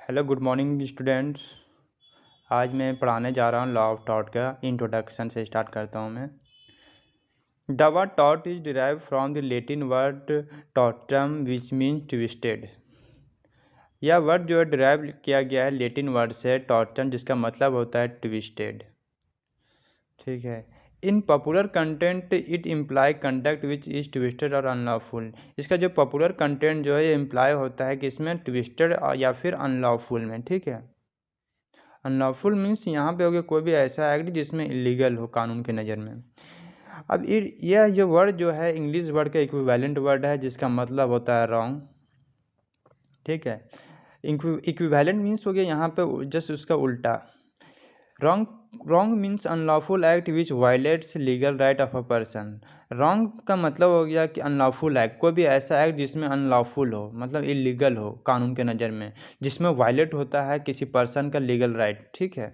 Hello good morning students. आज मैं पढ़ाने जा रहा हूँ लॉ ऑफ टॉट का इंट्रोडक्शन से स्टार्ट करता हूँ मैं। The word taught is derive from the Latin word Tatum which means twisted. यह वर्ड जो है डिराइव किया गया है लैटिन वर्ड से टॉटम, जिसका मतलब होता है ट्विस्टेड। ठीक है। In popular content it imply conduct which is twisted और अनलॉफुल। इसका जो पॉपुलर कंटेंट जो है ये इम्प्लाई होता है कि इसमें ट्विस्टेड या फिर अनलॉफुल में। ठीक है। अनलॉफुल मीन्स यहाँ पे हो गया कोई भी ऐसा एक्ट जिसमें इलीगल हो कानून के नज़र में। अब यह जो वर्ड जो है इंग्लिश वर्ड का इक्विवेलेंट वर्ड है, जिसका मतलब होता है रॉन्ग। ठीक है। इक्विवेलेंट मीन्स हो गया यहाँ पे जस्ट उसका उल्टा। Wrong means unlawful act which violets legal right of a person. Wrong का मतलब हो गया कि अनलॉफुल एक्ट, कोई भी ऐसा एक्ट जिसमें अनलॉफुल हो, मतलब इलीगल हो कानून के नज़र में, जिसमें वायलेट होता है किसी पर्सन का लीगल राइट। ठीक है।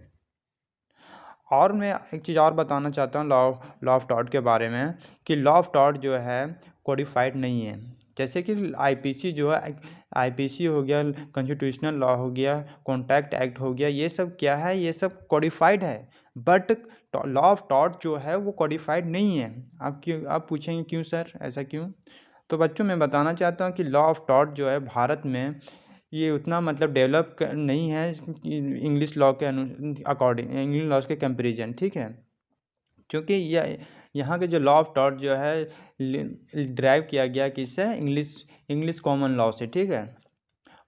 और मैं एक चीज़ और बताना चाहता हूँ लॉ ऑफ टॉट के बारे में, कि लॉ ऑफ टॉट जो है कोडिफाइड नहीं है। जैसे कि आईपीसी जो है, आईपीसी हो गया, कॉन्स्टिट्यूशनल लॉ हो गया, कॉन्ट्रैक्ट एक्ट हो गया, ये सब क्या है, ये सब कोडिफाइड है। बट लॉ ऑफ टॉट जो है वो कोडिफाइड नहीं है। आप पूछेंगे क्यों सर, ऐसा क्यों? तो बच्चों मैं बताना चाहता हूँ कि लॉ ऑफ टॉट जो है भारत में ये उतना मतलब डेवलप नहीं है इंग्लिश लॉ के अकॉर्डिंग, इंग्लिश लॉज के कंपेरिजन। ठीक है। क्योंकि यहाँ के जो लॉ ऑफ टॉट जो है ड्राइव किया गया किससे, इंग्लिश कॉमन लॉ से। ठीक है।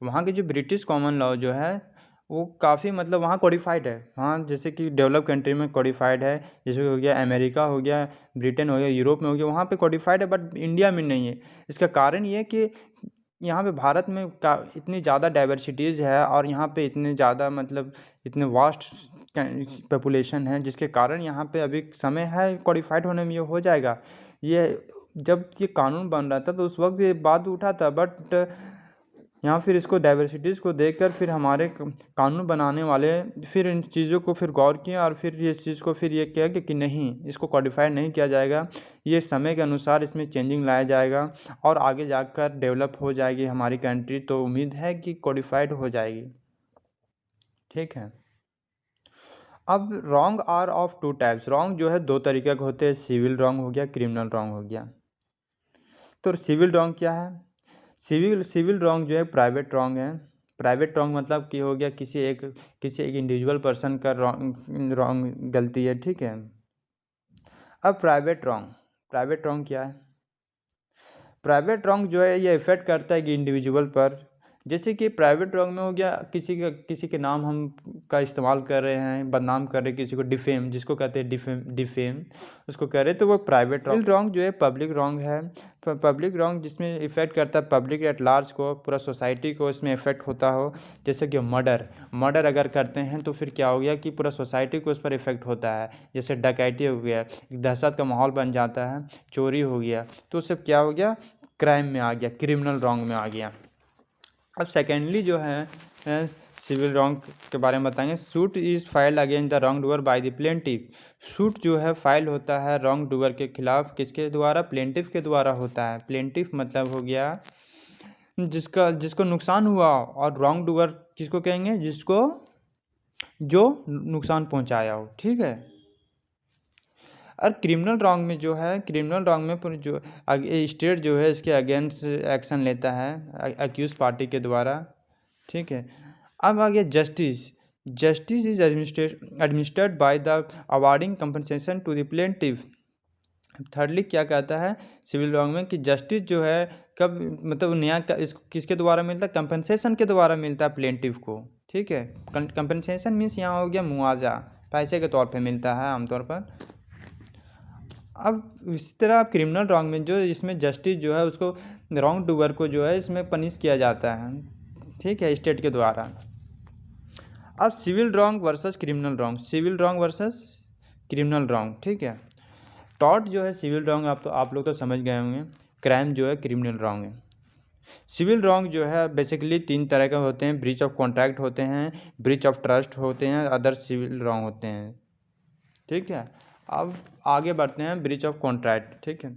वहाँ के जो ब्रिटिश कॉमन लॉ जो है वो काफ़ी मतलब वहाँ कोडिफाइड है। हाँ, जैसे कि डेवलप कंट्री में कोडिफाइड है, जैसे हो गया अमेरिका हो गया, ब्रिटेन हो गया, यूरोप में हो गया, वहाँ पे कोडिफाइड है, बट इंडिया में नहीं है। इसका कारण ये कि यहाँ पे भारत में इतनी ज़्यादा डाइवर्सिटीज़ है और यहाँ पे इतने ज़्यादा मतलब इतने वास्ट पॉपुलेशन है, जिसके कारण यहाँ पे अभी समय है कोडिफाइड होने में, ये हो जाएगा। ये जब ये कानून बन रहा था तो उस वक्त ये बात उठा था, बट यहाँ फिर इसको डाइवर्सिटीज़ को देखकर फिर हमारे कानून बनाने वाले फिर इन चीज़ों को फिर गौर किया और फिर ये चीज़ को फिर ये किया कि नहीं, इसको कॉडिफाइड नहीं किया जाएगा, ये समय के अनुसार इसमें चेंजिंग लाया जाएगा और आगे जाकर डेवलप हो जाएगी हमारी कंट्री। तो उम्मीद है कि कॉडिफाइड हो जाएगी। ठीक है। अब wrong are of two types. Wrong जो है दो तरीके के होते हैं, सिविल रॉन्ग हो गया, क्रिमिनल रॉन्ग हो गया। तो सिविल रॉन्ग क्या है? सिविल रॉन्ग जो है प्राइवेट रॉन्ग है। प्राइवेट रॉन्ग मतलब कि हो गया किसी एक इंडिविजुअल पर्सन का रॉन्ग गलती है। ठीक है। अब प्राइवेट रॉन्ग क्या है? प्राइवेट रॉन्ग जो है ये इफेक्ट करता है कि इंडिविजुअल पर। जैसे कि प्राइवेट रॉन्ग में हो गया किसी के नाम हम का इस्तेमाल कर रहे हैं, बदनाम कर रहे हैं किसी को, डिफेम जिसको कहते हैं, डिफेम उसको कर रहे हैं, तो वो प्राइवेट रॉन्ग जो है पब्लिक रॉन्ग है। पब्लिक रॉन्ग जिसमें इफेक्ट करता है पब्लिक एट लार्ज को, पूरा सोसाइटी को इसमें इफेक्ट होता हो। जैसे कि मर्डर अगर करते हैं तो फिर क्या हो गया कि पूरा सोसाइटी को उस पर इफेक्ट होता है। जैसे डकैती हो गया, एक दहशत का माहौल बन जाता है, चोरी हो गया, तो उससे क्या हो गया, क्राइम में आ गया, क्रिमिनल रॉन्ग में आ गया। अब सेकेंडली जो है सिविल रॉन्ग के बारे में बताएंगे। Suit is filed against the wrong doer by the plaintiff. Suit जो है फाइल होता है रॉन्ग डूअर के खिलाफ, किसके द्वारा? प्लेंटिफ के द्वारा होता है। प्लेंटिफ मतलब हो गया जिसको नुकसान हुआ, और रॉन्ग डूअर किसको कहेंगे? जो नुकसान पहुंचाया हो। ठीक है। और क्रिमिनल रॉन्ग में जो है, क्रिमिनल रॉन्ग में जो स्टेट जो है इसके अगेंस्ट एक्शन लेता है अक्यूज पार्टी के द्वारा। ठीक है। अब आ गया justice is administered by the awarding compensation to the plaintiff. Thirdly क्या कहता है सिविल रॉन्ग में कि जस्टिस जो है कब मतलब न्याय किसके द्वारा मिलता है? कंपनसेशन के द्वारा मिलता है प्लेंटिफ को। ठीक है। कंपनसेशन मीन्स यहाँ हो गया मुआवजा, पैसे के तौर पे मिलता है आमतौर पर। अब इसी तरह क्रिमिनल रॉन्ग में जो इसमें जस्टिस जो है उसको रॉन्ग डूअर को जो है इसमें पनिश किया जाता है। ठीक है, स्टेट के द्वारा। अब civil wrong versus criminal wrong, civil wrong versus criminal wrong. ठीक है। टॉट जो है सिविल रॉन्ग आप लोग तो समझ गए होंगे, क्राइम जो है क्रिमिनल रॉन्ग है। सिविल रॉन्ग जो है बेसिकली तीन तरह के होते हैं, ब्रीच ऑफ कॉन्ट्रैक्ट होते हैं, ब्रीच ऑफ ट्रस्ट होते हैं, अदर सिविल रॉन्ग होते हैं। ठीक है। अब आगे बढ़ते हैं ब्रीच ऑफ कॉन्ट्रैक्ट। ठीक है।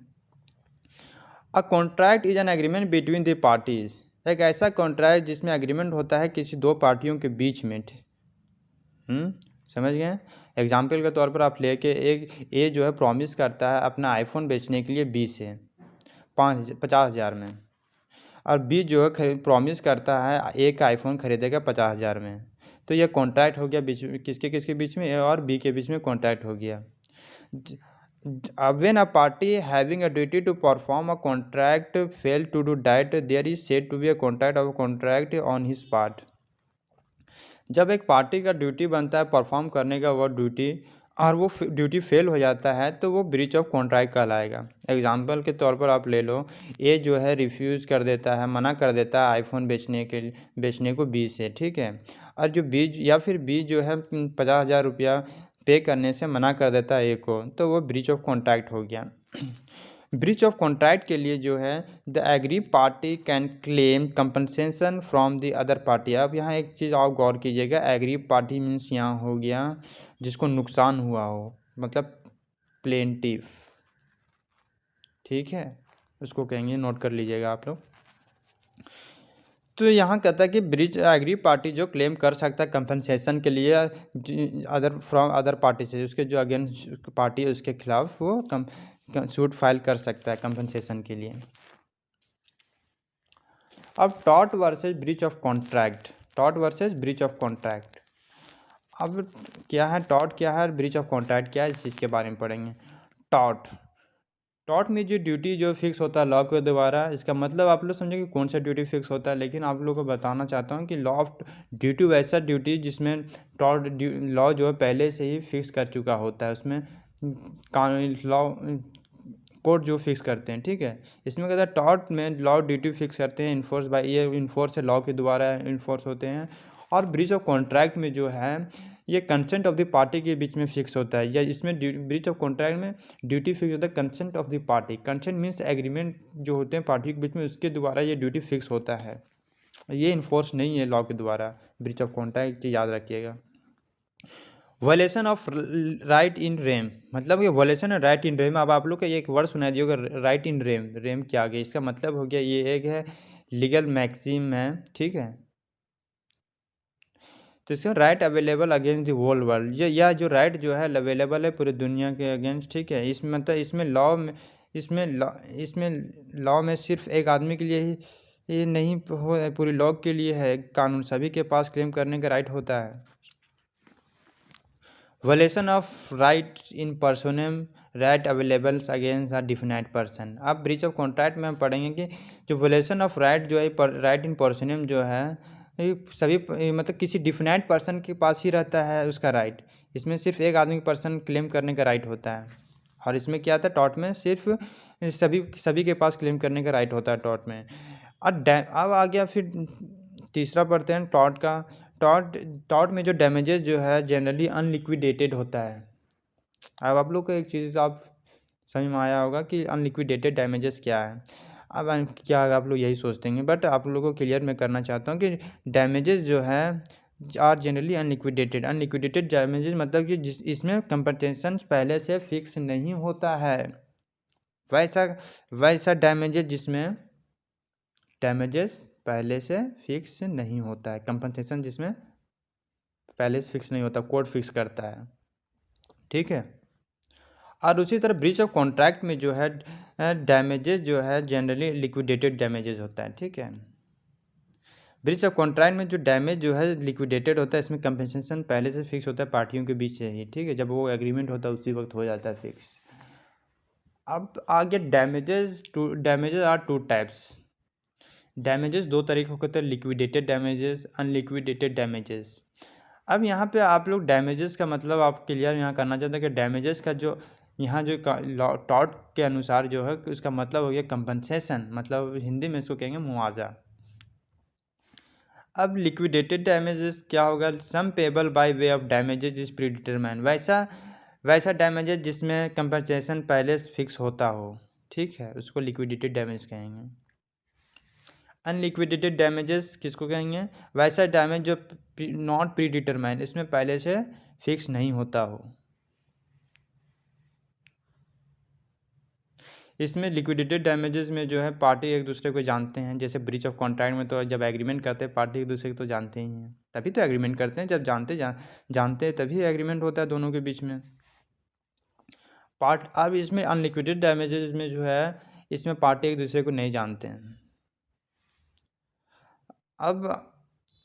A contract is an agreement between the parties. एक ऐसा कॉन्ट्रैक्ट जिसमें एग्रीमेंट होता है किसी दो पार्टियों के बीच में। समझ गए? एग्जाम्पल के तौर पर आप लेके एक ए जो है प्रॉमिस करता है अपना आईफोन बेचने के लिए बी से 50,000 में, और बी जो है प्रॉमिस करता है ए का आईफोन खरीदेगा 50,000 में। तो ये कॉन्ट्रैक्ट हो गया बीच में, किसके किसके बीच में, ए और बी के बीच में कॉन्ट्रैक्ट हो गया। When a party having a duty to perform a contract fail to do that, there is said to be a contract on his part। जब एक पार्टी का ड्यूटी बनता है परफॉर्म करने का वो ड्यूटी, और वो ड्यूटी फेल हो जाता है तो वो ब्रीच ऑफ कॉन्ट्रैक्ट कहलाएगा। एग्जाम्पल के तौर पर आप ले लो, ए जो है रिफ्यूज़ कर देता है, मना कर देता है आईफोन बेचने को बी से, ठीक है। और जो बी या फिर बी जो है 50,000 रुपया पे करने से मना कर देता है ए को, तो वो ब्रीच ऑफ कॉन्ट्रैक्ट हो गया। ब्रीच ऑफ कॉन्ट्रैक्ट के लिए जो है the aggrieved party can claim compensation from the other party. अब यहाँ एक चीज़ आप गौर कीजिएगा, एग्री पार्टी मीन्स यहाँ हो गया जिसको नुकसान हुआ हो, मतलब प्लेंटिफ, ठीक है, उसको कहेंगे, नोट कर लीजिएगा आप लोग। तो यहाँ कहता है कि ब्रीच एग्री पार्टी जो क्लेम कर सकता है कंपनसेशन के लिए फ्रॉम अदर पार्टी से, उसके जो अगेंस्ट पार्टी है उसके खिलाफ वो सूट फाइल कर सकता है कंपनसेशन के लिए। अब tort versus breach of contract, tort versus breach of contract. अब क्या है टॉर्ट, क्या है ब्रीच ऑफ कॉन्ट्रैक्ट क्या है, इस चीज़ के बारे में पढ़ेंगे। टॉर्ट में जो ड्यूटी जो फिक्स होता है लॉ के द्वारा, इसका मतलब आप लोग समझे कि कौन सा ड्यूटी फिक्स होता है, लेकिन आप लोगों को बताना चाहता हूँ कि लॉ ऑफ ड्यूटी वैसा ड्यूटी जिसमें टॉर्ट लॉ जो है पहले से ही फिक्स कर चुका होता है, उसमें कानूनी लॉ कोर्ट जो फिक्स करते हैं, ठीक है। इसमें कहता है टॉर्ट में लॉ ड्यूटी फिक्स करते हैं, इन्फोर्स बाय, ये इन्फोर्स है लॉ के द्वारा इन्फोर्स होते हैं। और ब्रीच ऑफ कॉन्ट्रैक्ट में जो है ये कंसेंट ऑफ द पार्टी के बीच में फिक्स होता है, या इसमें ब्रीच ऑफ कॉन्ट्रैक्ट में ड्यूटी फिक्स होता है consent of the party. Consent means agreement जो होते हैं पार्टी के बीच में, उसके द्वारा ये ड्यूटी फिक्स होता है, ये इन्फोर्स नहीं है लॉ के द्वारा। ब्रीच ऑफ कॉन्ट्रैक्ट याद रखिएगा। Violation of right in rem, मतलब ये वॉलेशन है राइट इन रेम। अब आप लोग का एक वर्ड सुनाई दिया होगा राइट इन रेम, रेम क्या आ गया, इसका मतलब हो गया ये एक है लीगल मैक्सिम है, ठीक है। तो इसका right available against the whole world, ये या जो राइट जो है अवेलेबल है पूरी दुनिया के अगेंस्ट, ठीक है। इसमें मतलब इसमें लॉ में सिर्फ एक आदमी के लिए ही ये नहीं हो, पूरी लॉ के लिए है कानून, सभी के पास क्लेम करने का राइट होता है। Violation of right in personam, right available against a definite person. अब ब्रीच ऑफ कॉन्ट्रैक्ट में हम पढ़ेंगे कि जो वॉलेशन ऑफ राइट जो है राइट इन पर्सोनम जो है सभी मतलब किसी डिफिनाइट पर्सन के पास ही रहता है उसका राइट, इसमें सिर्फ एक आदमी पर्सन क्लेम करने का राइट होता है। और इसमें क्या था टॉर्ट में सिर्फ सभी के पास क्लेम करने का राइट होता है टॉर्ट में। और अब आ गया फिर तीसरा पढ़ते हैं टॉर्ट का। टॉर्ट में जो डैमेजेस जो है जनरली अनलिक्विडेटेड होता है। अब आप लोग को एक चीज़ आप समझ में आया होगा कि अनलिक्विडेटेड डैमेजेस क्या है। अब क्या आप लोग यही सोचते हैं, बट आप लोगों को क्लियर मैं करना चाहता हूँ कि डैमेजेस जो है are generally unliquidated. Unliquidated damages मतलब कि इसमें कंपनसेशन पहले से फिक्स नहीं होता है, वैसा डैमेजेस जिसमें डैमेजेस पहले से फिक्स नहीं होता है, कंपनसेशन जिसमें पहले से फिक्स नहीं होता, कोर्ट फिक्स करता है, ठीक है। और उसी तरह ब्रीच ऑफ कॉन्ट्रैक्ट में जो है डैमेजेस जो है जनरली लिक्विडेटेड डैमेजेस होता है, ठीक है। ब्रीच ऑफ कॉन्ट्रैक्ट में जो डैमेज जो है लिक्विडेटेड होता है, इसमें कंपनसेशन पहले से फिक्स होता है पार्टियों के बीच से ही, ठीक है। जब वो एग्रीमेंट होता है उसी वक्त हो जाता है फिक्स। अब आगे damages are two types. Damages दो तरीके के होते हैं, लिक्विडेटेड डैमेजेस, अनलिक्विडेटेड डैमेजेस। अब यहाँ पे आप लोग डैमेजेस का मतलब आप क्लियर यहाँ करना चाहते हैं कि डैमेजेस का जो यहाँ जो टॉर्ट के अनुसार जो है उसका मतलब हो गया कंपनसेशन, मतलब हिंदी में इसको कहेंगे मुआवजा। अब लिक्विडेटेड डैमेजेस क्या होगा, sum payable by way of damages is predetermine, वैसा डैमेजेस जिसमें कंपनसेशन पहले से फिक्स होता हो, ठीक है, उसको लिक्विडेटेड डैमेज कहेंगे। अनलिक्विडेटेड डैमेजेस किसको कहेंगे, वैसा डैमेज जो नॉट प्री डिटरमाइन, इसमें पहले से फिक्स नहीं होता हो। इसमें लिक्विडेटेड डैमेजेस में जो है पार्टी एक दूसरे को जानते हैं। जैसे ब्रीच ऑफ कॉन्ट्रैक्ट में तो जब एग्रीमेंट करते हैं पार्टी एक दूसरे को तो जानते ही हैं, तभी तो एग्रीमेंट करते हैं। जब जानते हैं तभी एग्रीमेंट होता है दोनों के बीच में। अब इसमें अनलिक्विडेटेड डैमेजेस में जो है इसमें पार्टी एक दूसरे को नहीं जानते हैं। अब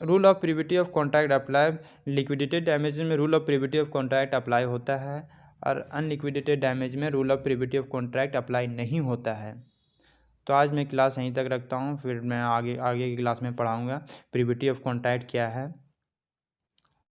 rule of privity of contract apply. Liquidated damage में rule of privity of contract apply होता है और अनलिक्विडेटेड डैमेज में rule of privity of contract apply नहीं होता है। तो आज मैं क्लास यहीं तक रखता हूँ, फिर मैं आगे की क्लास में पढ़ाऊँगा प्रिविटी ऑफ कॉन्ट्रैक्ट क्या है।